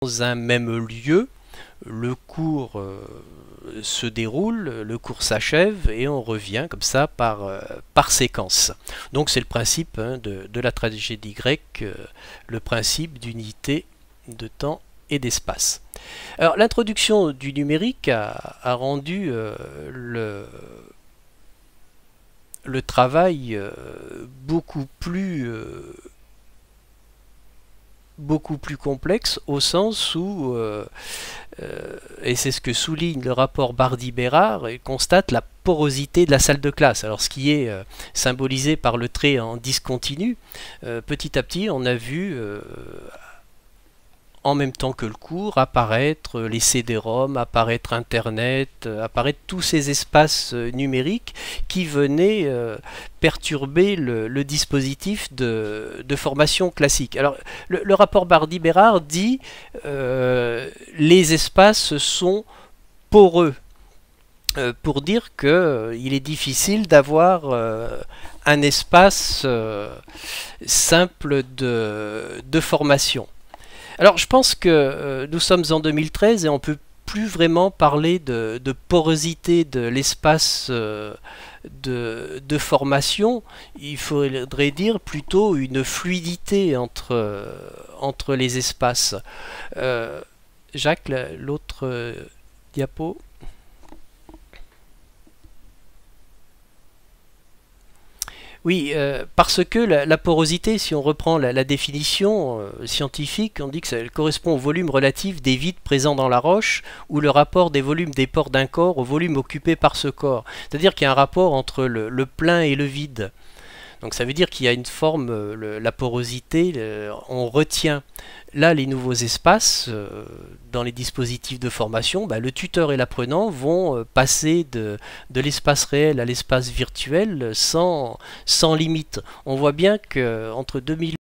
dans un même lieu, le cours se déroule, le cours s'achève et on revient comme ça par séquence. Donc c'est le principe de la tragédie grecque, le principe d'unité de temps et d'espace. Alors l'introduction du numérique a rendu le travail beaucoup plus complexe au sens où, et c'est ce que souligne le rapport Bardy-Bérard, il constate la porosité de la salle de classe. Alors ce qui est symbolisé par le trait en discontinu, petit à petit on a vu en même temps que le cours apparaître les CD-ROM, apparaître Internet, apparaître tous ces espaces numériques qui venaient perturber le dispositif de formation classique. Alors le rapport Bardy-Bérard dit les espaces sont poreux, pour dire qu'il est difficile d'avoir un espace simple de formation. Alors je pense que nous sommes en 2013 et on ne peut plus vraiment parler de porosité de l'espace de formation. Il faudrait dire plutôt une fluidité entre les espaces. Jacques, l'autre diapo. Oui, parce que la porosité, si on reprend la définition scientifique, on dit que ça correspond au volume relatif des vides présents dans la roche ou le rapport des volumes des pores d'un corps au volume occupé par ce corps. C'est-à-dire qu'il y a un rapport entre le plein et le vide. Donc ça veut dire qu'il y a une forme, la porosité, on retient. Là, les nouveaux espaces, dans les dispositifs de formation, le tuteur et l'apprenant vont passer de l'espace réel à l'espace virtuel sans limite. On voit bien qu'entre 2000